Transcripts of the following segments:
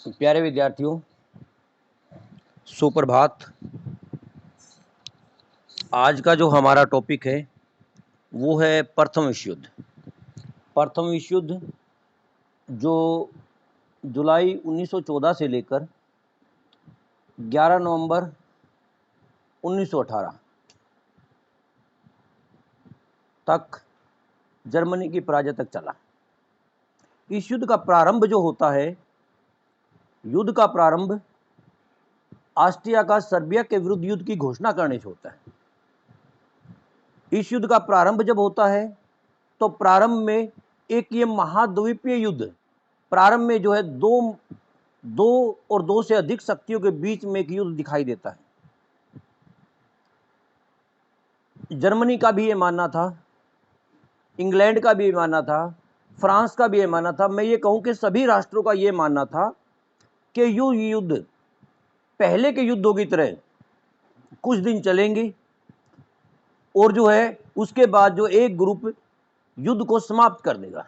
प्यारे विद्यार्थियों, सुप्रभात। आज का जो हमारा टॉपिक है वो है प्रथम विश्व युद्ध। प्रथम विश्व युद्ध जो जुलाई 1914 से लेकर 11 नवंबर 1918 तक जर्मनी की पराजय तक चला। इस युद्ध का प्रारंभ जो होता है, युद्ध का प्रारंभ ऑस्ट्रिया का सर्बिया के विरुद्ध युद्ध की घोषणा करने से होता है। इस युद्ध का प्रारंभ जब होता है तो प्रारंभ में एक ये महाद्वीपीय युद्ध, प्रारंभ में जो है दो और दो से अधिक शक्तियों के बीच में एक युद्ध दिखाई देता है। जर्मनी का भी ये मानना था, इंग्लैंड का भी ये मानना था, फ्रांस का भी ये मानना था, मैं ये कहूं कि सभी राष्ट्रों का ये मानना था कि ये युद्ध पहले के युद्धों की तरह कुछ दिन चलेंगे और जो है उसके बाद जो एक ग्रुप युद्ध को समाप्त कर देगा,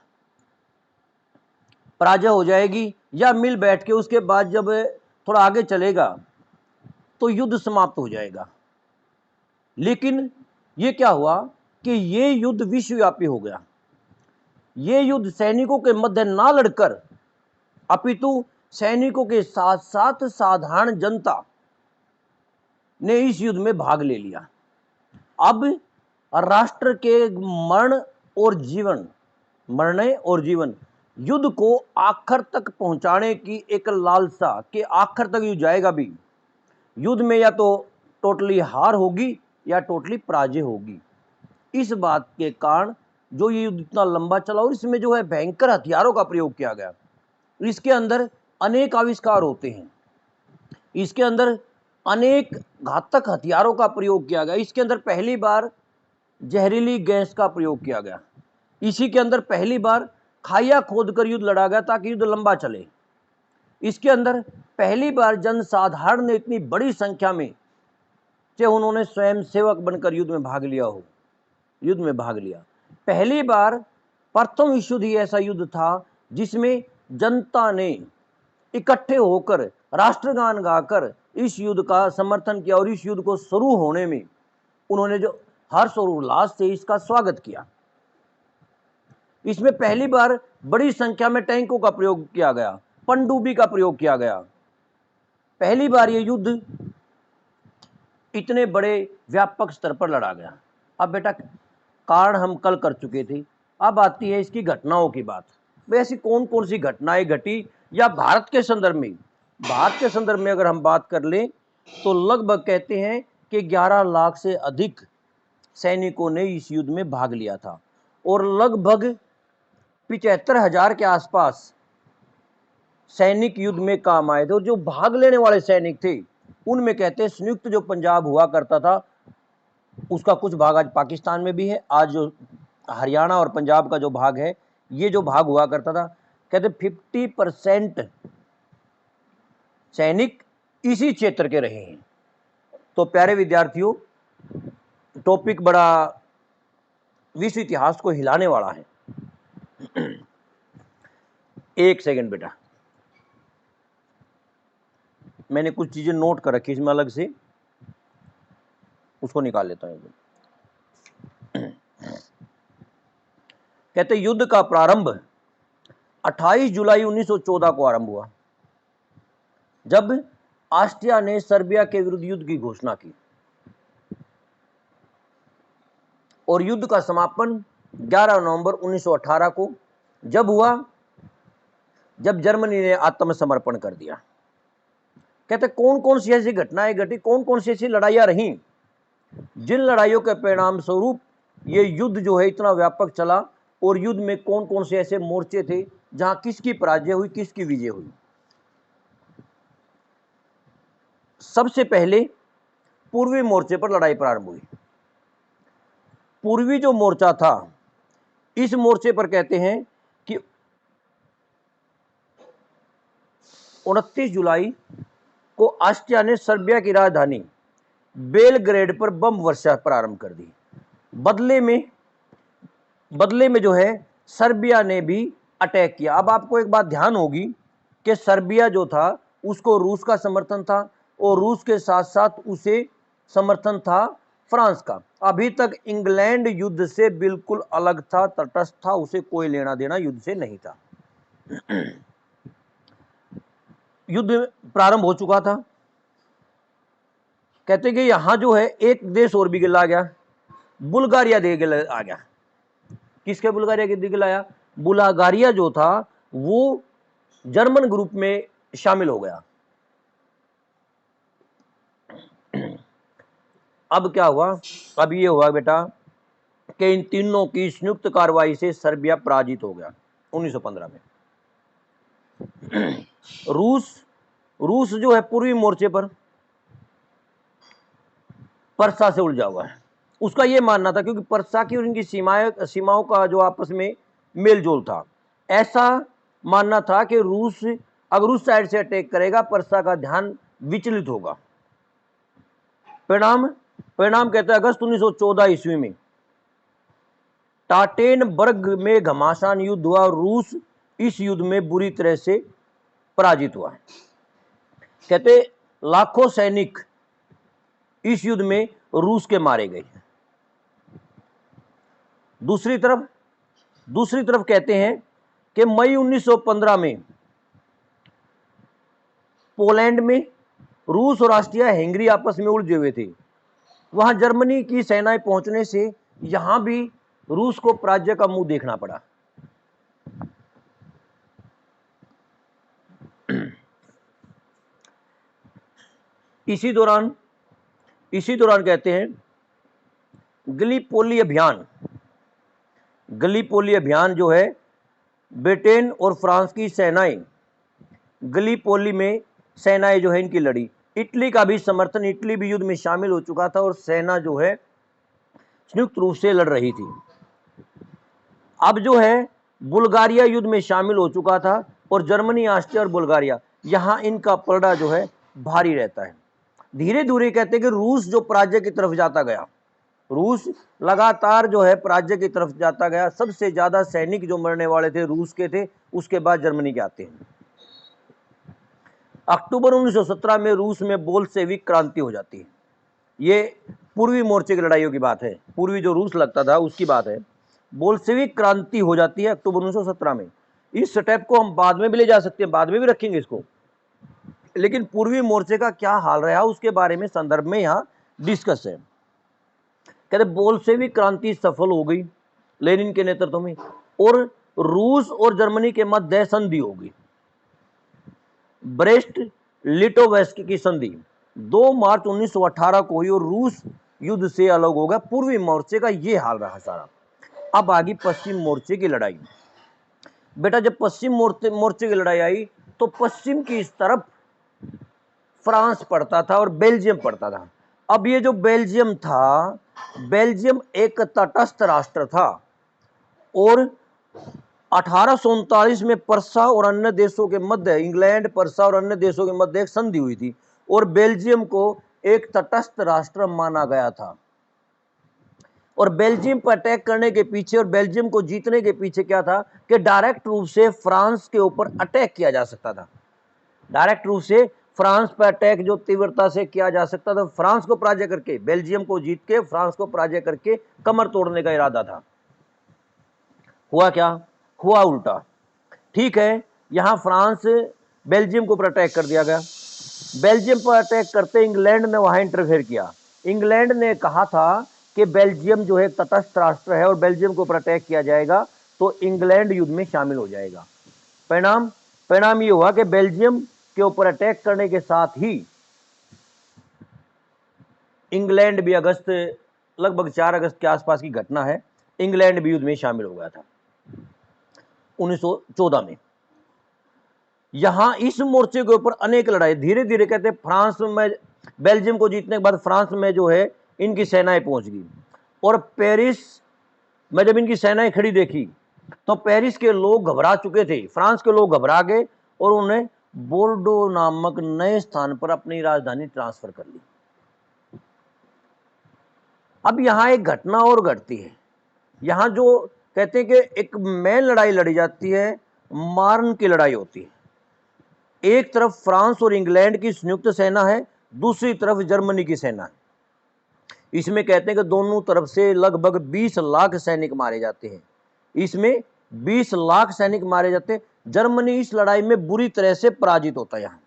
पराजय हो जाएगी, या मिल बैठ के उसके बाद जब थोड़ा आगे चलेगा तो युद्ध समाप्त हो जाएगा। लेकिन ये क्या हुआ कि ये युद्ध विश्वव्यापी हो गया। ये युद्ध सैनिकों के मध्य ना लड़कर अपितु सैनिकों के साथ साथ साधारण जनता ने इस युद्ध में भाग ले लिया। अब राष्ट्र के मरण और जीवन युद्ध को आखिर तक पहुंचाने की एक लालसा कि आखिर तक युद्ध जाएगा भी, युद्ध में या तो टोटली हार होगी या टोटली पराजय होगी। इस बात के कारण जो ये युद्ध इतना लंबा चला और इसमें जो है भयंकर हथियारों का प्रयोग किया गया। इसके अंदर अनेक आविष्कार होते हैं, इसके अंदर अनेक घातक हथियारों का प्रयोग किया गया। इसके अंदर पहली बार जहरीली गैस का प्रयोग किया गया। इसी के अंदर पहली बार खाइया खोदकर युद्ध लड़ा गया ताकि युद्ध लंबा चले। इसके अंदर पहली बार जनसाधारण ने इतनी बड़ी संख्या में, चाहे उन्होंने स्वयं सेवक बनकर युद्ध में भाग लिया। पहली बार प्रथम विश्व युद्ध ही ऐसा युद्ध था जिसमें जनता ने इकट्ठे होकर राष्ट्रगान गाकर इस युद्ध का समर्थन किया और इस युद्ध को शुरू होने में उन्होंने जो हर्ष और उल्लास से इसका स्वागत किया। इसमें पहली बार बड़ी संख्या में टैंकों का प्रयोग किया गया, पनडुब्बी का प्रयोग किया गया। पहली बार यह युद्ध इतने बड़े व्यापक स्तर पर लड़ा गया। अब बेटा, कारण हम कल कर चुके थे, अब आती है इसकी घटनाओं की बात। ऐसी कौन कौन सी घटनाएं घटी, या भारत के संदर्भ में अगर हम बात कर लें तो लगभग कहते हैं कि 11 लाख से अधिक सैनिकों ने इस युद्ध में भाग लिया था और लगभग 75,000 के आसपास सैनिक युद्ध में काम आए थे। और जो भाग लेने वाले सैनिक थे उनमें कहते हैं संयुक्त जो पंजाब हुआ करता था उसका कुछ भाग आज पाकिस्तान में भी है। आज जो हरियाणा और पंजाब का जो भाग है, ये जो भाग हुआ करता था, कहते 50% सैनिक इसी क्षेत्र के रहे हैं। तो प्यारे विद्यार्थियों, टॉपिक बड़ा विश्व इतिहास को हिलाने वाला है। एक सेकंड बेटा, मैंने कुछ चीजें नोट कर रखी इसमें अलग से, उसको निकाल लेता हूं। कहते युद्ध का प्रारंभ 28 जुलाई 1914 को आरंभ हुआ जब ऑस्ट्रिया ने सर्बिया के विरुद्ध युद्ध की घोषणा की, और युद्ध का समापन 11 नवंबर 1918 को जब हुआ, जब जर्मनी ने आत्मसमर्पण कर दिया। कहते कौन कौन सी ऐसी घटनाएं घटी, कौन कौन सी ऐसी लड़ाइयां रहीं जिन लड़ाइयों के परिणाम स्वरूप ये युद्ध जो है इतना व्यापक चला, और युद्ध में कौन कौन से ऐसे मोर्चे थे जहां किसकी पराजय हुई, किसकी विजय हुई। सबसे पहले पूर्वी मोर्चे पर लड़ाई प्रारंभ हुई। पूर्वी जो मोर्चा था, इस मोर्चे पर कहते हैं कि 29 जुलाई को ऑस्ट्रिया ने सर्बिया की राजधानी बेलग्रेड पर बम वर्षा प्रारंभ कर दी। बदले में जो है सर्बिया ने भी अटैक किया। अब आपको एक बात ध्यान होगी कि सर्बिया जो था उसको रूस का समर्थन था और रूस के साथ साथ उसे समर्थन था फ्रांस का। अभी तक इंग्लैंड युद्ध से बिल्कुल अलग था, तटस्थ था, उसे कोई लेना देना युद्ध से नहीं था। युद्ध प्रारंभ हो चुका था। कहते कि यहां जो है एक देश और भी गिला गया, बुल्गारिया दे गिला आ गया। किसके बुल्गारिया के गिलाया? बुल्गारिया जो था वो जर्मन ग्रुप में शामिल हो गया। अब क्या हुआ? अब ये हुआ बेटा कि इन तीनों की संयुक्त कार्रवाई से सर्बिया पराजित हो गया 1915 में। रूस जो है पूर्वी मोर्चे पर पर्सा से उलझा हुआ है। उसका यह मानना था, क्योंकि पर्सा की और इनकी सीमाओं का जो आपस में मेलजोल था, ऐसा मानना था कि रूस अगर उस साइड से अटैक करेगा पर्सा का ध्यान विचलित होगा। परिणाम कहते हैं अगस्त 1914 ईस्वी में टाटेनबर्ग में घमासान युद्ध हुआ और रूस इस युद्ध में बुरी तरह से पराजित हुआ। कहते लाखों सैनिक इस युद्ध में रूस के मारे गए। दूसरी तरफ कहते हैं कि मई 1915 में पोलैंड में रूस और ऑस्ट्रिया हंगरी आपस में उलझे हुए थे। वहां जर्मनी की सेनाएं पहुंचने से यहां भी रूस को पराजय का मुंह देखना पड़ा। इसी दौरान कहते हैं गलीपोली अभियान जो है, ब्रिटेन और फ्रांस की सेनाएं गलीपोली में सेनाएं जो है इनकी लड़ी। इटली का भी समर्थन, इटली भी युद्ध में शामिल हो चुका था और सेना जो है संयुक्त रूप से लड़ रही थी। अब जो है बुल्गारिया युद्ध में शामिल हो चुका था और जर्मनी, ऑस्ट्रिया और बुल्गारिया, यहां इनका पलड़ा जो है भारी रहता है। धीरे धीरे कहते हैं कि रूस जो पराजय की तरफ जाता गया, रूस लगातार जो है पराजय की तरफ जाता गया। सबसे ज्यादा सैनिक जो मरने वाले थे रूस के थे, उसके बाद जर्मनी के आते हैं। अक्टूबर 1917 में रूस में बोल्शेविक क्रांति हो जाती है। ये पूर्वी मोर्चे की लड़ाइयों की बात है, पूर्वी जो रूस लगता था उसकी बात है। बोल्शेविक क्रांति हो जाती है अक्टूबर 1917 में। इस स्टेप को हम बाद में भी ले जा सकते हैं, बाद में भी रखेंगे इसको, लेकिन पूर्वी मोर्चे का क्या हाल रहा उसके बारे में संदर्भ में यहां डिस्कस है। कहते बोल्शेविक क्रांति सफल हो गई लेनिन के नेतृत्व में और रूस और जर्मनी के मध्य संधि हो गई। ब्रेस्ट लिटोवेस्क की संधि 2 मार्च 1918 को हुई और रूस युद्ध से अलग हो गया। पूर्वी मोर्चे का ये हाल रहा सारा। अब आगे पश्चिम मोर्चे की लड़ाई। बेटा जब पश्चिम मोर्चे की लड़ाई आई तो पश्चिम की इस तरफ फ्रांस पड़ता था और बेल्जियम पड़ता था। अब ये जो बेल्जियम था, बेल्जियम एक तटस्थ राष्ट्र था और 1839 में पर्सा और अन्य देशों के मध्य, इंग्लैंड, पर्सा और अन्य देशों के मध्य एक संधि हुई थी और बेल्जियम को एक तटस्थ राष्ट्र माना गया था। और बेल्जियम पर अटैक करने के पीछे और बेल्जियम को जीतने के पीछे क्या था कि डायरेक्ट रूप से फ्रांस के ऊपर अटैक किया जा सकता था। डायरेक्ट रूप से फ्रांस पर अटैक जो तीव्रता से किया जा सकता था, फ्रांस को पराजय करके, बेल्जियम को जीत के फ्रांस को पराजय करके कमर तोड़ने का इरादा था। हुआ क्या? हुआ उल्टा। ठीक है, यहां फ्रांस बेल्जियम को अटैक कर दिया गया। बेल्जियम पर अटैक करते इंग्लैंड ने वहां इंटरफेयर किया। इंग्लैंड ने कहा था कि बेल्जियम जो है तटस्थ राष्ट्र है और बेल्जियम को अटैक किया जाएगा तो इंग्लैंड युद्ध में शामिल हो जाएगा। परिणाम ये हुआ कि बेल्जियम के ऊपर अटैक करने के साथ ही इंग्लैंड भी लगभग 4 अगस्त के आसपास की घटना है, इंग्लैंड भी युद्ध में शामिल हो गया था 1914 में। यहां इस मोर्चे के ऊपर अनेक लड़ाई, धीरे धीरे कहते फ्रांस में बेल्जियम को जीतने के बाद फ्रांस में जो है इनकी सेनाएं पहुंच गई और पेरिस में जब इनकी सेनाएं खड़ी देखी तो पेरिस के लोग घबरा चुके थे, फ्रांस के लोग घबरा गए और उन्हें बोर्डो नामक नए स्थान पर अपनी राजधानी ट्रांसफर कर ली। अब यहां एक घटना और घटती है। यहां जो कहते हैं कि एक मेन लड़ाई लड़ी जाती है, मार्न की लड़ाई होती है। एक तरफ फ्रांस और इंग्लैंड की संयुक्त सेना है, दूसरी तरफ जर्मनी की सेना है। इसमें कहते हैं कि दोनों तरफ से लगभग 20 लाख सैनिक मारे जाते हैं। इसमें 20 लाख सैनिक मारे जाते हैं। जर्मनी इस लड़ाई में बुरी तरह से पराजित होता है। यहां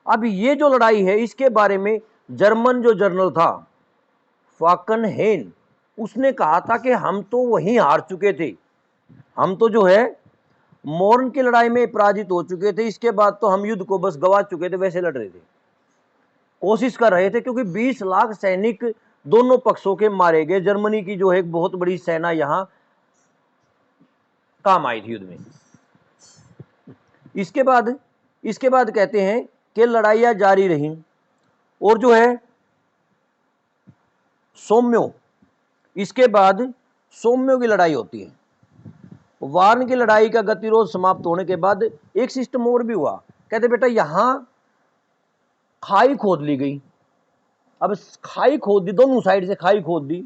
अब ये जो लड़ाई है इसके बारे में जर्मन जो जनरल था फाल्कनहेन, उसने कहा था कि हम तो वहीं हार चुके थे, हम तो जो है मोर्न की लड़ाई में पराजित हो चुके थे, इसके बाद तो हम युद्ध को बस गवा चुके थे, वैसे लड़ रहे थे, कोशिश कर रहे थे, क्योंकि 20 लाख सैनिक दोनों पक्षों के मारे गए। जर्मनी की जो है एक बहुत बड़ी सेना यहां काम आई थी युद्ध में। इसके बाद कहते हैं कि लड़ाइयां जारी रही और जो है सोम्यो, इसके बाद सोम्यो की लड़ाई होती है। वार्न की लड़ाई का गतिरोध समाप्त होने के बाद एक सिस्टम और भी हुआ। कहते बेटा यहां खाई खोद ली गई। अब खाई खोद दी, दोनों साइड से खाई खोद दी।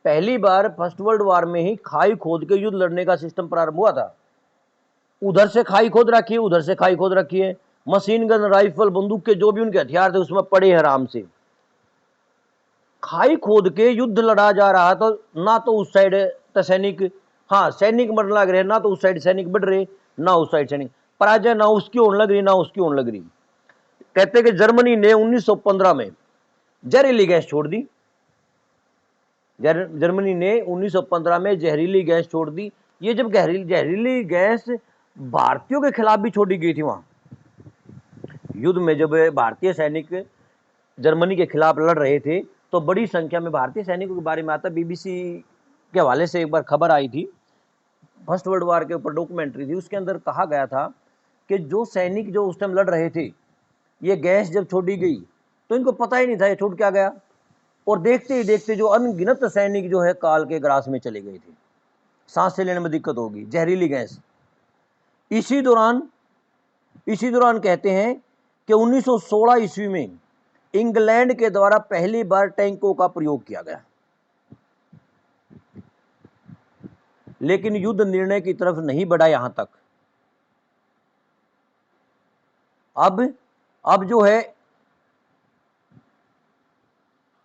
पहली बार फर्स्ट वर्ल्ड वॉर में ही खाई खोद के युद्ध लड़ने का सिस्टम प्रारंभ हुआ था। उधर से खाई खोद रखी है, उधर से खाई खोद रखी है। मशीन गन, राइफल, बंदूक के जो भी उनके हथियार थे उसमें पड़े हैं आराम से। खाई खोद के युद्ध लड़ा जा रहा, तो ना तो उस साइड सैनिक, हाँ सैनिक मरने लग रहे, ना तो उस साइड सैनिक बढ़ रहे, ना उस साइड सैनिक। पराजय ना उसकी होने लग रही, ना उसकी होने लग रही। कहते कि जर्मनी ने 1915 में जहरीली गैस छोड़ दी। जर्मनी ने 1915 में जहरीली गैस छोड़ दी। ये जब जहरीली गैस भारतीयों के खिलाफ भी छोड़ी गई थी, वहां युद्ध में जब भारतीय सैनिक जर्मनी के खिलाफ लड़ रहे थे तो बड़ी संख्या में भारतीय सैनिकों के बारे में आता। बीबीसी के हवाले से एक बार खबर आई थी, फर्स्ट वर्ल्ड वॉर के ऊपर डॉक्यूमेंट्री थी, उसके अंदर कहा गया था कि जो सैनिक जो उस टाइम लड़ रहे थे, ये गैस जब छोड़ी गई तो इनको पता ही नहीं था ये छूट क्या गया, और देखते ही देखते जो अनगिनत सैनिक जो है काल के ग्रास में चले गए थे, सांस लेने में दिक्कत होगी, जहरीली गैस। इसी दौरान कहते हैं कि 1916 ईस्वी में इंग्लैंड के द्वारा पहली बार टैंकों का प्रयोग किया गया, लेकिन युद्ध निर्णय की तरफ नहीं बढ़ा यहां तक। अब जो है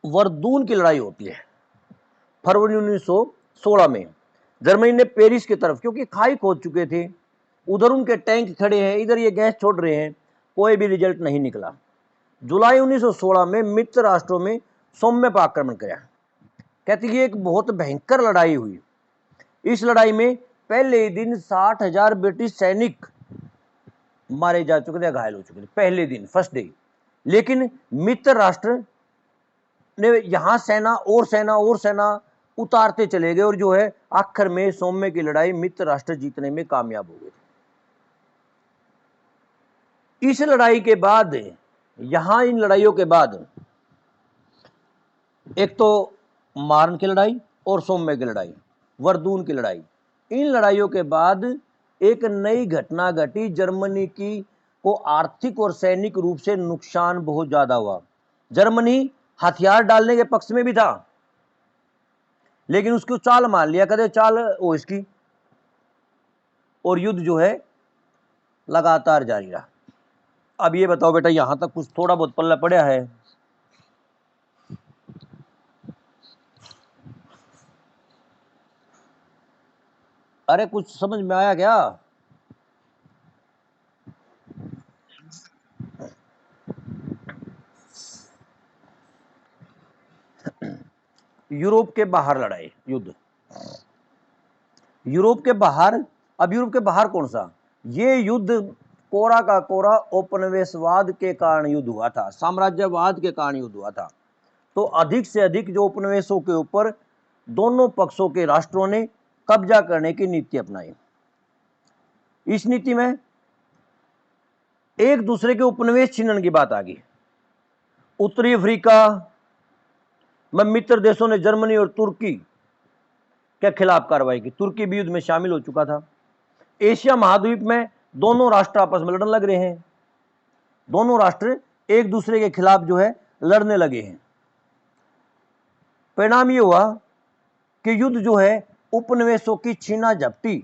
वर्दून की लड़ाई होती है फरवरी 1916 में। जर्मनी ने पेरिस की तरफ, क्योंकि खाई खोद चुके थे, उधर उनके टैंक खड़े हैं, इधर ये गैस छोड़ रहे हैं, कोई भी रिजल्ट नहीं निकला। जुलाई 1916 में मित्र राष्ट्रों में सौम्य पर आक्रमण किया। कहती है एक बहुत भयंकर लड़ाई हुई। इस लड़ाई में पहले ही दिन 60,000 ब्रिटिश सैनिक मारे जा चुके थे, घायल हो चुके थे पहले दिन, फर्स्ट डे। लेकिन मित्र राष्ट्र ने यहां सेना उतारते चले गए और जो है आखिर में सौम्य की लड़ाई मित्र राष्ट्र जीतने में कामयाब हो गए। इस लड़ाई के बाद, यहां इन लड़ाइयों के बाद, एक तो मार्न की लड़ाई और सौम्य की लड़ाई, वर्दून की लड़ाई, इन लड़ाइयों के बाद एक नई घटना घटी। जर्मनी की को आर्थिक और सैनिक रूप से नुकसान बहुत ज्यादा हुआ। जर्मनी हथियार डालने के पक्ष में भी था, लेकिन उसको चाल मान लिया, कहते चाल वो इसकी, और युद्ध जो है लगातार जारी रहा। अब ये बताओ बेटा यहां तक कुछ थोड़ा बहुत पल्ला पड़ा है? अरे कुछ समझ में आया क्या? यूरोप के बाहर लड़ाई युद्ध, यूरोप के बाहर। अब यूरोप के बाहर कौन सा? ये युद्ध कोरा का कोरा उपनिवेशवाद के कारण युद्ध हुआ था, साम्राज्यवाद के कारण युद्ध हुआ था। तो अधिक से अधिक जो उपनिवेशों के ऊपर दोनों पक्षों के राष्ट्रों ने कब्जा करने की नीति अपनाई। इस नीति में एक दूसरे के उपनिवेश छीनने की बात आ गई। उत्तरी अफ्रीका में मित्र देशों ने जर्मनी और तुर्की के खिलाफ कार्रवाई की। तुर्की भी युद्ध में शामिल हो चुका था। एशिया महाद्वीप में दोनों राष्ट्र आपस में लड़ने लग रहे हैं, दोनों राष्ट्र एक दूसरे के खिलाफ जो है लड़ने लगे हैं। परिणाम ये हुआ कि युद्ध जो है उपनिवेशों की छीना झपटी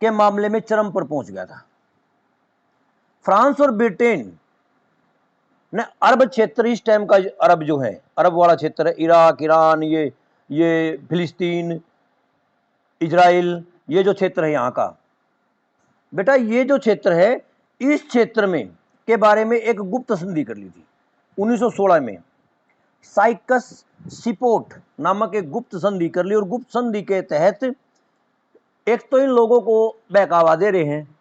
के मामले में चरम पर पहुंच गया था। फ्रांस और ब्रिटेन ने अरब क्षेत्र, इस टाइम का अरब जो है, अरब वाला क्षेत्र है, इराक, ईरान, ये फिलिस्तीन, इजराइल, ये जो क्षेत्र है यहाँ का, बेटा ये जो क्षेत्र है, इस क्षेत्र में के बारे में एक गुप्त संधि कर ली थी 1916 में। साइकस सिपोट नामक एक गुप्त संधि कर ली, और गुप्त संधि के तहत एक तो इन लोगों को बहकावा दे रहे हैं,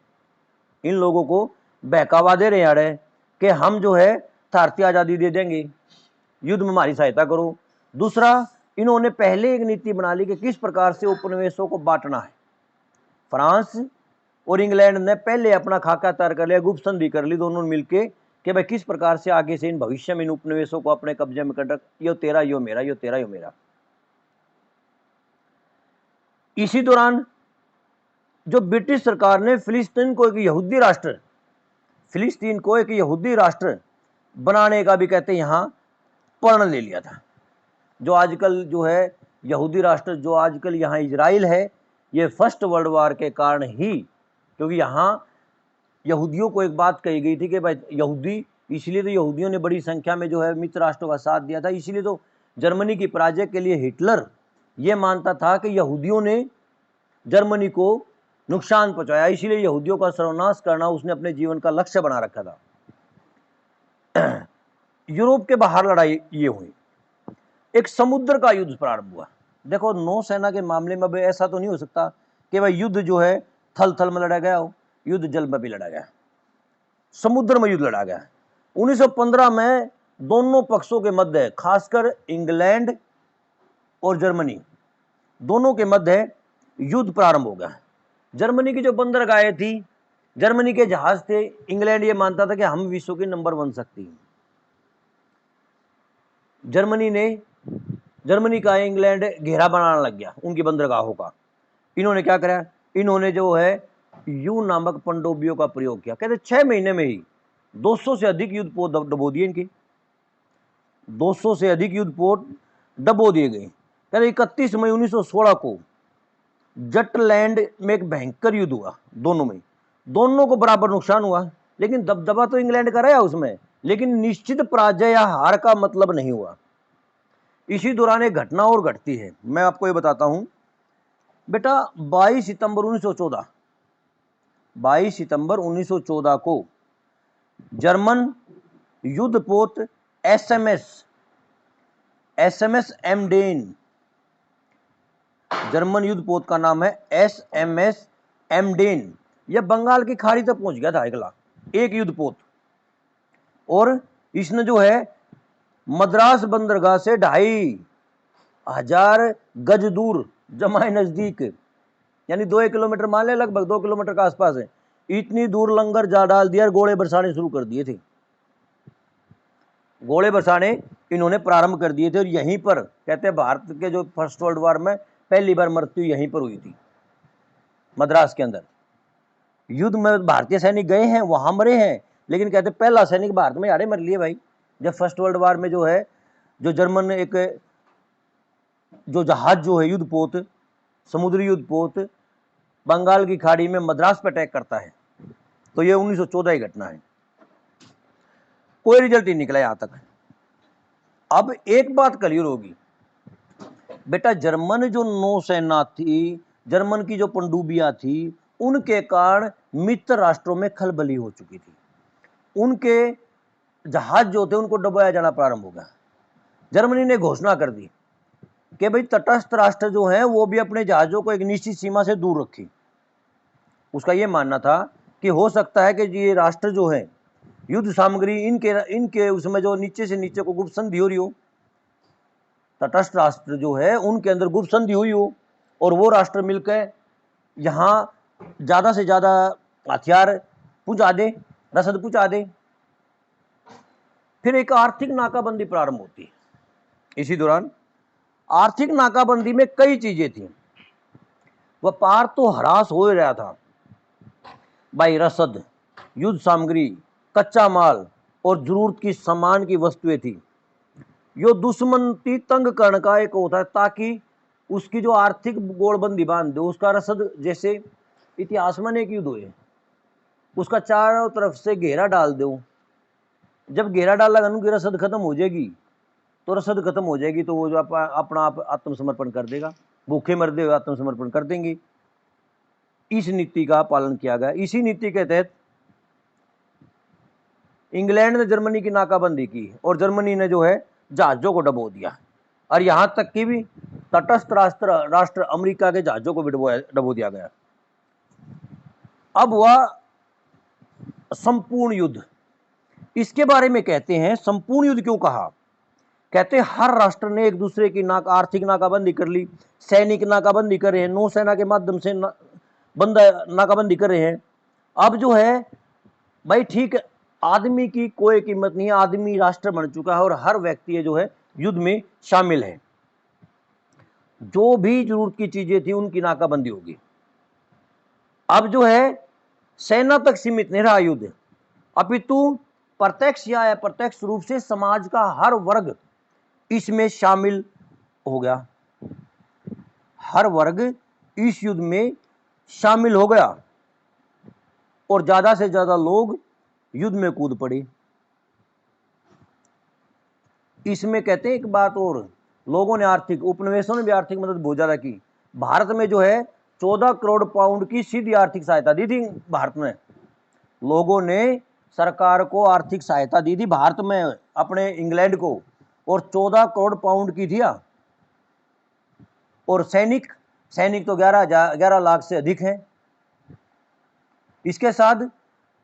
इन लोगों को बहकावा दे रहे हैं कि हम जो है भारतीय आज़ादी दे देंगे, युद्ध में हमारी सहायता करो। दूसरा, इन्होंने पहले एक नीति बना ली कि किस प्रकार से उपनिवेशों को बांटना है। फ्रांस और इंग्लैंड ने पहले अपना खाका तैयार कर लिया, गुप्त संधि कर ली दोनों मिलके कि भाई किस प्रकार से आगे से इन भविष्य में इन उपनिवेशों को अपने कब्जे में कर, यो तेरा यो मेरा, यो तेरा यो मेरा। इसी दौरान जो ब्रिटिश सरकार ने फिलिस्तीन को एक यहूदी राष्ट्र, फिलिस्तीन को एक यहूदी राष्ट्र बनाने का भी कहते हैं यहां प्रण ले लिया था। जो आजकल जो है यहूदी राष्ट्र, जो आजकल यहाँ इजराइल है, ये फर्स्ट वर्ल्ड वार के कारण ही, क्योंकि यहाँ यहूदियों को एक बात कही गई थी कि भाई यहूदी, इसलिए तो यहूदियों ने बड़ी संख्या में जो है मित्र राष्ट्रों का साथ दिया था। इसीलिए तो जर्मनी की पराजय के लिए हिटलर ये मानता था कि यहूदियों ने जर्मनी को नुकसान पहुंचाया, इसीलिए यहूदियों का सर्वनाश करना उसने अपने जीवन का लक्ष्य बना रखा था। यूरोप के बाहर लड़ाई ये हुई, एक समुद्र का युद्ध प्रारंभ हुआ। देखो नौसेना के मामले में भी ऐसा तो नहीं हो सकता कि भाई युद्ध जो है थल थल में लड़ा गया हो, युद्ध जल में भी लड़ा गया, समुद्र में युद्ध लड़ा गया। 1915 में दोनों पक्षों के मध्य, खासकर इंग्लैंड और जर्मनी दोनों के मध्य युद्ध प्रारंभ हो गया। जर्मनी की जो बंदरगाहें थी, जर्मनी के जहाज थे, इंग्लैंड ये मानता था कि हम विश्व की नंबर 1 शक्ति हैं। जर्मनी का इंग्लैंड घेरा बनाने लग गया उनकी बंदरगाहों का। इन्होंने क्या करा, इन्होंने जो है यू नामक पनडुब्बियों का प्रयोग किया। कहते 6 महीने में ही 200 से अधिक युद्धपोत डबो दिए इनके, 200 से अधिक युद्धपोत डबो दिए गए। कहते 31 मई 1916 को जटलैंड में एक भयंकर युद्ध हुआ, दोनों को बराबर नुकसान हुआ, लेकिन दबदबा तो इंग्लैंड का रहा उसमें, लेकिन निश्चित पराजय या हार का मतलब नहीं हुआ। इसी दौरान एक घटना और घटती है, मैं आपको ये बताता हूं बेटा। 22 सितंबर 1914 को जर्मन युद्धपोत एसएमएस एमडेन, जर्मन युद्धपोत का नाम है एसएमएस एमडेन, यह बंगाल की खाड़ी तक पहुंच गया था अगला एक युद्धपोत, और इसने जो है मद्रास बंदरगाह से 2500 गज दूर, जमाए नजदीक, यानी 2 किलोमीटर मान ले, लगभग 2 किलोमीटर के आसपास है, इतनी दूर लंगर जा डाल दिया और गोले बरसाने शुरू कर दिए थे। गोले बरसाने इन्होंने प्रारंभ कर दिए थे, और यहीं पर कहते हैं भारत के जो फर्स्ट वर्ल्ड वार में पहली बार मृत्यु यहीं पर हुई थी, मद्रास के अंदर। युद्ध में भारतीय सैनिक गए हैं, वहां मरे हैं, लेकिन कहते पहला सैनिक भारत में यारे मर लिए भाई, जब फर्स्ट वर्ल्ड वार में जो है जो जर्मन एक जो जहाज जो है युद्धपोत, समुद्री युद्धपोत बंगाल की खाड़ी में मद्रास पर अटैक करता है, तो ये 1914 की घटना है। कोई रिजल्ट नहीं निकला यहां तक। अब एक बात क्लियर होगी बेटा, जर्मन जो नौसेना थी, जर्मन की जो पनडुब्बियां थी, उनके कारण मित्र राष्ट्रों में खलबली हो चुकी थी, उनके जहाज जो थे उनको डुबाया जाना प्रारंभ हो गया। जर्मनी ने घोषणा कर दी कि भाई तटस्थ राष्ट्र जो हैं वो भी अपने जहाजों को एक निश्चित सीमा से दूर रखें। उसका ये मानना था कि हो सकता है कि ये राष्ट्र जो है युद्ध सामग्री इनके उसमें जो नीचे से नीचे को गुप्त संधि हो रही हो, तटस्थ राष्ट्र जो है उनके अंदर गुप्त संधि हुई हो, और वो राष्ट्र मिलकर यहाँ ज़्यादा से ज़्यादा हथियार पहुँचा दे, रसद पहुँचा दे। फिर एक आर्थिक नाकाबंदी प्रारंभ होती है। इसी दौरान आर्थिक नाकाबंदी में कई चीजें थी, व्यापार तो ह्रास हो रहा था भाई, रसद, युद्ध सामग्री, कच्चा माल और जरूरत की सामान की वस्तुएं थी। यो दुश्मन की तंग करने का एक होता है, ताकि उसकी जो आर्थिक गोलबंदी बांध दे, उसका रसद, जैसे इतिहास में एक युद्ध हुए उसका चारों तरफ से घेरा डाल दो। जब घेरा डाला उनकी रसद खत्म हो जाएगी, तो रसद खत्म हो जाएगी तो वो जो अपना आप आत्मसमर्पण कर देगा, भूखे मरते हुए आत्मसमर्पण कर देंगे। इस नीति का पालन किया गया। इसी नीति के तहत इंग्लैंड ने जर्मनी की नाकाबंदी की और जर्मनी ने जो है जहाजों को डबो दिया, और यहां तक कि भी तटस्थ राष्ट्र अमेरिका के जहाजों को भी डबो दिया गया। अब हुआ संपूर्ण युद्ध। इसके बारे में कहते हैं संपूर्ण युद्ध क्यों कहा, कहते हैं हर राष्ट्र ने एक दूसरे की आर्थिक नाकाबंदी कर ली, सैनिक नाकाबंदी कर रहे हैं, नौसेना के माध्यम से नाकाबंदी कर रहे हैं। अब जो है भाई ठीक, आदमी की कोई कीमत नहीं है, आदमी राष्ट्र बन चुका है और हर व्यक्ति जो है युद्ध में शामिल है। जो भी जरूरत की चीजें थी उनकी नाकाबंदी होगी। अब जो है सेना तक सीमित नहीं रहा युद्ध, अपितु प्रत्यक्ष या अप्रत्यक्ष रूप से समाज का हर वर्ग इसमें शामिल हो गया। हर वर्ग इस युद्ध में शामिल हो गया और ज्यादा से ज्यादा लोग युद्ध में कूद पड़े। इसमें कहते हैं एक बात और, लोगों ने आर्थिक उपनिवेशों ने भी आर्थिक मदद बहुत ज्यादा की। भारत में जो है 14 करोड़ पाउंड की सीधी आर्थिक सहायता दी थी। भारत में लोगों ने सरकार को आर्थिक सहायता दी थी भारत में अपने इंग्लैंड को, और 14 करोड़ पाउंड की थी। और सैनिक तो 11 लाख से अधिक हैं। इसके साथ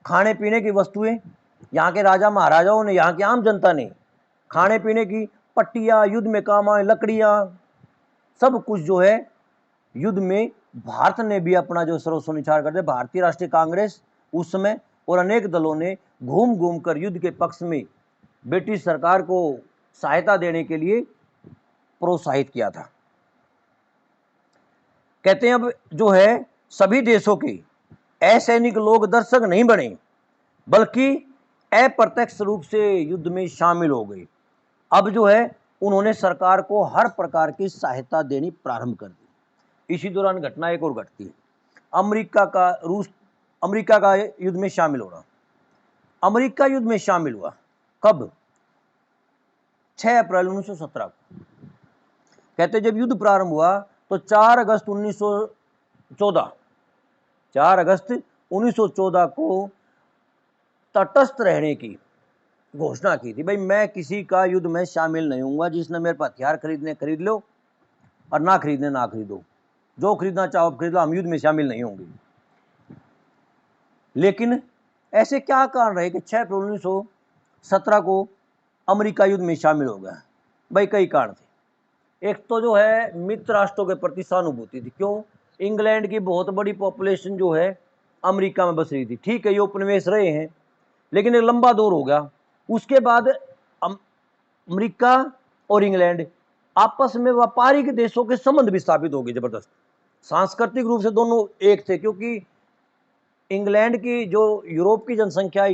खाने पीने की वस्तुएं, यहाँ के राजा महाराजाओं ने, यहाँ की आम जनता ने खाने पीने की पट्टियां, युद्ध में काम आए लकड़ियां, सब कुछ जो है युद्ध में भारत ने भी अपना जो सर्वस्व निछावर कर दिया। भारतीय राष्ट्रीय कांग्रेस उस समय और अनेक दलों ने घूम घूम कर युद्ध के पक्ष में ब्रिटिश सरकार को सहायता देने के लिए प्रोत्साहित किया था। कहते हैं अब जो है सभी देशों के असैनिक लोग दर्शक नहीं बने, बल्कि अप्रत्यक्ष रूप से युद्ध में शामिल हो गए। अब जो है उन्होंने सरकार को हर प्रकार की सहायता देनी प्रारंभ कर दी। इसी दौरान घटना एक और घटती है, अमेरिका का युद्ध में शामिल होना। अमेरिका युद्ध में शामिल हुआ कब, 6 अप्रैल 1917 को। कहते जब युद्ध प्रारंभ हुआ तो 4 अगस्त 1914 को तटस्थ रहने की घोषणा की थी। भाई मैं किसी का युद्ध में शामिल नहीं हूंगा, जिसने मेरे पर हथियार खरीदने खरीद लो और ना खरीदने ना खरीदो, जो खरीदना चाहो खरीद लो, हम युद्ध में शामिल नहीं होंगे। लेकिन ऐसे क्या कारण रहे कि 6 अप्रैल 1917 को अमेरिका युद्ध में शामिल हो गया। भाई कई कारण थे। एक तो जो है मित्र राष्ट्रों के प्रति सहानुभूति थी। क्यों, इंग्लैंड की बहुत बड़ी पॉपुलेशन जो है अमेरिका में बस रही थी। ठीक है ये उपनिवेश रहे हैं, लेकिन एक लंबा दौर हो गया। उसके बाद अमेरिका और इंग्लैंड आपस में व्यापारिक देशों के संबंध भी स्थापित हो गए जबरदस्त। सांस्कृतिक रूप से दोनों एक थे, क्योंकि इंग्लैंड की जो यूरोप की जनसंख्या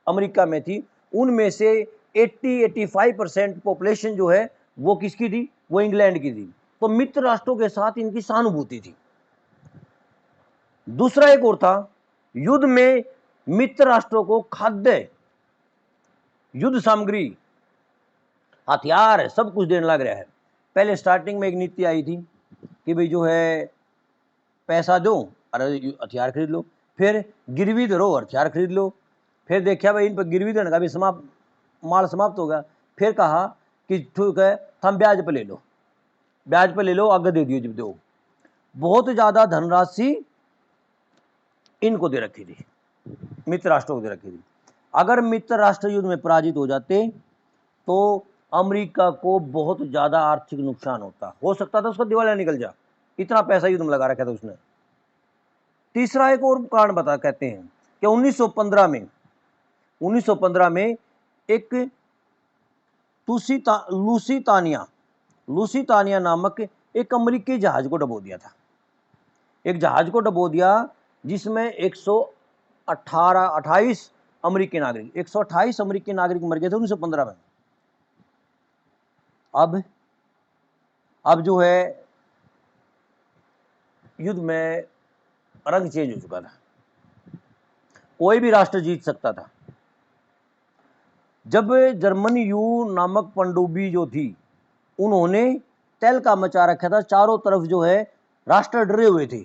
अमेरिका में थी, उनमें से 80-85% पॉपुलेशन जो है वो किसकी थी, वो इंग्लैंड की थी। तो मित्र राष्ट्रों के साथ इनकी सहानुभूति थी। दूसरा एक और था, युद्ध में मित्र राष्ट्रों को खाद्य, युद्ध सामग्री, हथियार सब कुछ देने लग रहा है। पहले स्टार्टिंग में एक नीति आई थी कि भाई जो है पैसा दो और हथियार खरीद लो, फिर गिरवी धरो हथियार खरीद लो, फिर देखा भाई इन पर गिरवी देने का भी माल समाप्त हो गया, फिर कहा कि ठीक है हम ब्याज पर ले लो, आगे दे दियो जब दो। बहुत ज़्यादा धनराशि इनको दे रखी थी, मित्र राष्ट्रों को दे रखी थी। अगर मित्र राष्ट्र युद्ध में पराजित हो जाते तो अमेरिका को बहुत ज़्यादा आर्थिक नुकसान हो सकता था, उसका दिवालिया निकल जा, इतना पैसा युद्ध में लगा रखा था उसने। तीसरा एक और कारण कहते हैं कि 1915 में एक लूसीतानिया नामक एक अमेरिकी जहाज को डबो दिया था। एक जहाज को डबो दिया जिसमें 128 अमेरिकी नागरिक 128 अमेरिकी नागरिक मर गए थे 1915 में। अब जो है युद्ध में रंग चेंज हो चुका था। कोई भी राष्ट्र जीत सकता था। जब जर्मन यू नामक पनडुब्बी जो थी, उन्होंने तहलका मचा रखा था, चारों तरफ जो है राष्ट्र डरे हुए थे।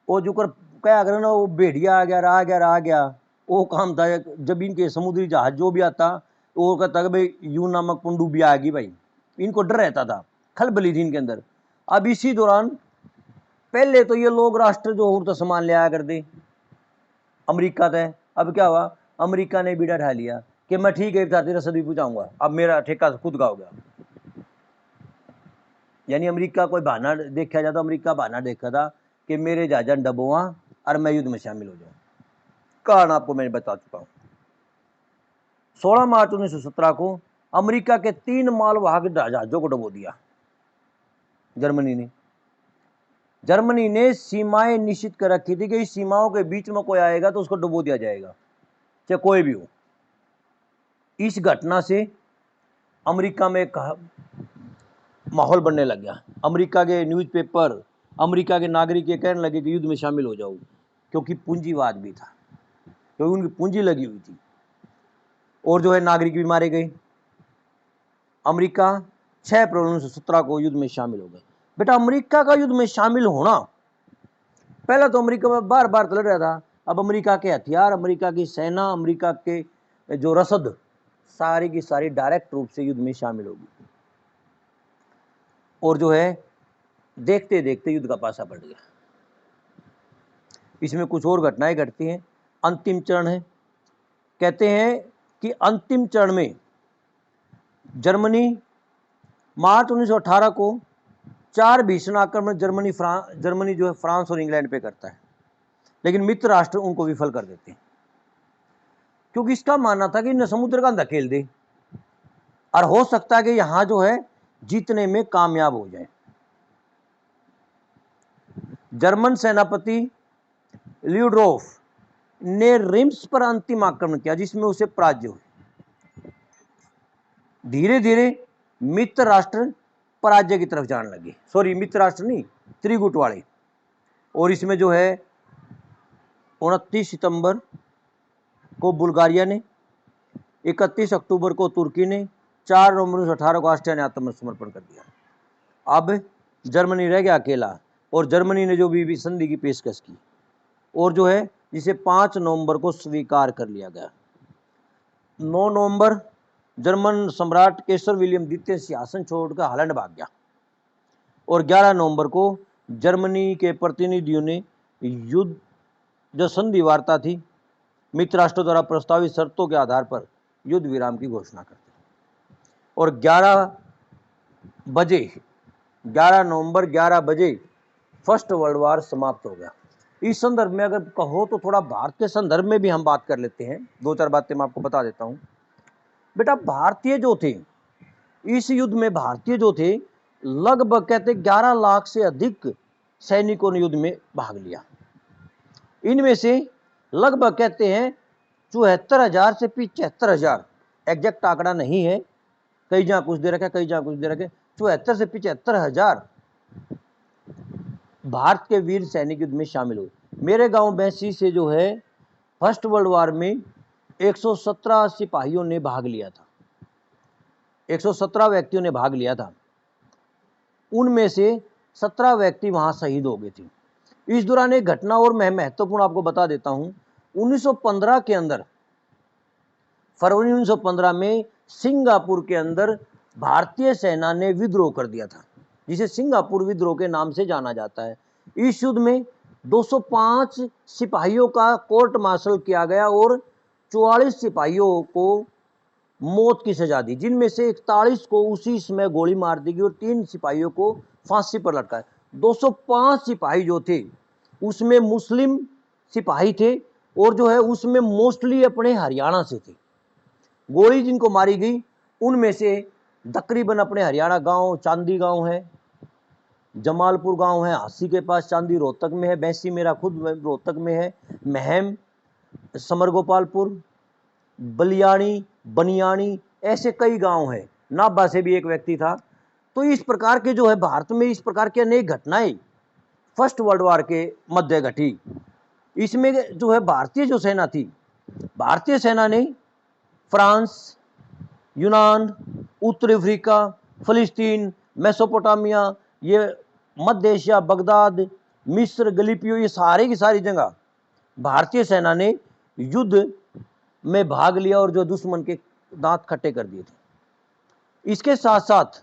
वो जो कर क्या करे ना, वो भेड़िया आ गया, वो काम था। जब इनके समुद्री जहाज जो भी आता, वो कहता कि भाई यू नामक पनडुब्बी आ गई भाई, इनको डर रहता था, खलबली थी इनके अंदर। अब इसी दौरान पहले तो ये लोग राष्ट्र जो हो तो सामान ले आया करते अमेरिका तय। अब क्या हुआ, अमेरिका ने बीड़ा ढा लिया कि मैं ठीक है तेरा सदी पूछाऊंगा, अब मेरा ठेका खुद का हो गया। यानी अमेरिका कोई बहाना देखा जाता, अमेरिका बहाना देखा था कि मेरे जहाजा डबोआ और मैं युद्ध में शामिल हो जाऊं। कारण आपको मैंने बता चुका हूं। 16 मार्च 1917 को अमेरिका के 3 मालवाहक जहाजों को डुबो दिया जर्मनी ने सीमाएं निश्चित कर रखी थी कि इस सीमाओं के बीच में कोई आएगा तो उसको डुबो दिया जाएगा, चाहे कोई भी हो। इस घटना से अमेरिका में एक माहौल बनने लग गया। अमेरिका के न्यूज़पेपर, अमेरिका के नागरिक ये कहने लगे कि युद्ध में शामिल हो जाओ, क्योंकि पूंजीवाद भी था, क्योंकि उनकी पूंजी लगी हुई थी। और जो है नागरिक भी मारे गए। अमेरिका 6 अप्रैल 1917 को युद्ध में शामिल हो गए। बेटा अमेरिका का युद्ध में शामिल होना, पहले तो अमेरिका में बार बार लड़ रहा था, अब अमेरिका के हथियार, अमेरिका की सेना, अमेरिका के जो रसद, सारी की सारी डायरेक्ट रूप से युद्ध में शामिल होगी। और जो है देखते देखते युद्ध का पासा पड़ गया। इसमें कुछ और घटनाएं घटती हैं। अंतिम चरण है, कहते हैं कि अंतिम चरण में जर्मनी मार्च 1918 को 4 भीषण आक्रमण जर्मनी जो है फ्रांस और इंग्लैंड पे करता है, लेकिन मित्र राष्ट्र उनको विफल कर देते हैं, क्योंकि इसका मानना था कि इन्हें समुद्र का धकेल दे और हो सकता है कि यहां जो है जीतने में कामयाब हो जाए। जर्मन सेनापति ल्यूड्रोफ ने रिम्स पर अंतिम आक्रमण किया, जिसमें उसे पराजय हुई। धीरे धीरे मित्र राष्ट्र पराजय की तरफ जाने लगे, सॉरी मित्र राष्ट्र नहीं, त्रिगुट वाले। और इसमें जो है 29 सितंबर को बुल्गारिया ने, 31 अक्टूबर को तुर्की ने, 4 नवंबर 1918 को ऑस्ट्रिया ने आत्मसमर्पण कर दिया। अब जर्मनी रह गया अकेला, और जर्मनी ने जो भी संधि की पेशकश की, और जो है जिसे 5 नवंबर को स्वीकार कर लिया गया। 9 नवंबर जर्मन सम्राट केसर विलियम द्वितीय सिंहासन छोड़कर हालैंड भाग गया, और 11 नवंबर को जर्मनी के प्रतिनिधियों ने युद्ध जो संधि वार्ता थी मित्र राष्ट्रों द्वारा प्रस्तावित शर्तों के आधार पर युद्ध विराम की घोषणा कर दी। और 11 नवंबर 11 बजे फर्स्ट वर्ल्ड वार समाप्त हो गया। इस संदर्भ में अगर कहो तो थोड़ा भारत के संदर्भ में भी हम बात कर लेते हैं। 2-4 बातें मैं आपको बता देता हूं। बेटा भारतीय जो थे इस युद्ध में, भारतीय जो थे लगभग कहते 11 लाख से अधिक सैनिकों ने युद्ध में भाग लिया। इनमें से लगभग कहते हैं 74,000 से 75,000, एग्जैक्ट आंकड़ा नहीं है, कई जगह कुछ दे रखा है, कई जगह कुछ दे रखे, 74 से 75,000 भारत के वीर सैनिक युद्ध में शामिल हुए। मेरे गांव बैसी से जो है फर्स्ट वर्ल्ड वार में 117 सिपाहियों ने भाग लिया था, 117 व्यक्तियों ने भाग लिया था। उनमें से 17 व्यक्ति वहां शहीद हो गए थे। इस दौरान एक घटना और मैं महत्वपूर्ण आपको बता देता हूं। 1915 के अंदर, फरवरी 1915 में सिंगापुर के अंदर भारतीय सेना ने विद्रोह कर दिया था, जिसे सिंगापुर विद्रोह के नाम से जाना जाता है। इस युद्ध में 205 सिपाहियों का कोर्ट मार्शल किया गया और 44 सिपाहियों को मौत की सजा दी, जिनमें से 41 को उसी समय गोली मार दी गई और 3 सिपाहियों को फांसी पर लटकाया। 205 सिपाही जो थे उसमें मुस्लिम सिपाही थे, और जो है उसमें मोस्टली अपने हरियाणा से थे। गोली जिनको मारी गई उनमें से तकरीबन अपने हरियाणा गांव, चांदी गांव है, जमालपुर गांव है हांसी के पास, चांदी रोहतक में है, बैसी मेरा खुद रोहतक में है, महम, समरगोपालपुर, बलियाणी, बनियाणी, ऐसे कई गांव हैं। नाभा से भी एक व्यक्ति था। तो इस प्रकार के जो है भारत में इस प्रकार की अनेक घटनाएं फर्स्ट वर्ल्ड वार के मध्य घटी। इसमें जो है भारतीय जो सेना थी, भारतीय सेना ने फ्रांस, यूनान, उत्तरी अफ्रीका, फिलिस्तीन, मेसोपोटामिया, ये मध्य एशिया, बगदाद, मिस्र, गलीपियो, ये सारी की सारी जगह भारतीय सेना ने युद्ध में भाग लिया और जो दुश्मन के दांत खट्टे कर दिए थे। इसके साथ साथ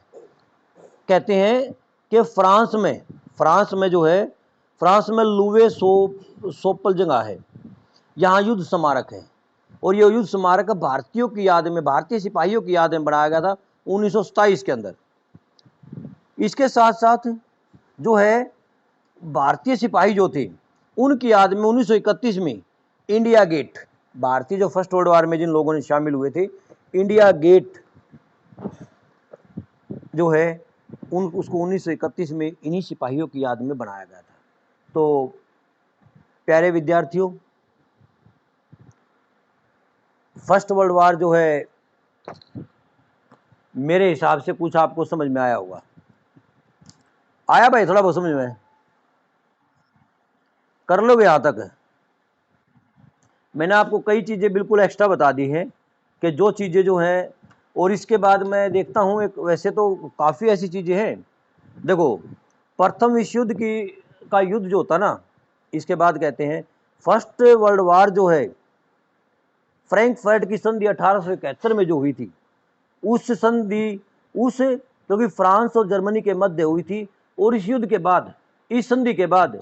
कहते हैं कि फ्रांस में जो है, फ्रांस में लुवे सोपल जगह है, यहाँ युद्ध स्मारक है, और ये युद्ध स्मारक भारतीयों की याद में, भारतीय सिपाहियों की याद में बनाया गया था 1927 के अंदर। इसके साथ साथ जो है भारतीय सिपाही जो थे उनकी याद में 1931 में इंडिया गेट, भारतीय जो फर्स्ट वर्ल्ड वॉर में जिन लोगों ने शामिल हुए थे, इंडिया गेट जो है उसको 1931 में इन्हीं सिपाहियों की याद में बनाया गया था। तो प्यारे विद्यार्थियों, फर्स्ट वर्ल्ड वॉर जो है मेरे हिसाब से कुछ आपको समझ में आया होगा। आया भाई? थोड़ा बहुत समझ में कर लोगे यहां तक? मैंने आपको कई चीजें बिल्कुल एक्स्ट्रा बता दी हैं कि जो चीजें जो हैं, और इसके बाद मैं देखता हूं एक, वैसे तो काफी ऐसी चीजें हैं। देखो, प्रथम विश्व युद्ध का युद्ध जो होता ना, इसके बाद कहते हैं फर्स्ट वर्ल्ड वॉर जो है, फ्रैंकफर्ट की संधि 1871 में जो हुई थी, उस संधि क्योंकि फ्रांस और जर्मनी के मध्य हुई थी, और इस युद्ध के बाद, इस संधि के बाद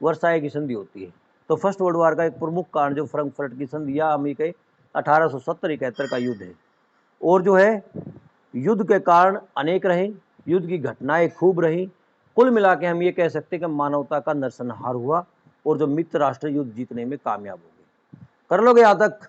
वर्साई की संधि होती है। तो फर्स्ट वर्ल्ड वॉर का एक प्रमुख कारण जो फ्रैंकफर्ट की संधि या हम ये कहें 1870-71 का युद्ध है। और जो है युद्ध के कारण अनेक रहे, युद्ध की घटनाएं खूब रही। कुल मिला के हम ये कह सकते हैं कि मानवता का नरसंहार हुआ और जो मित्र राष्ट्र युद्ध जीतने में कामयाब हो गए। कर लोगे यहाँ तक?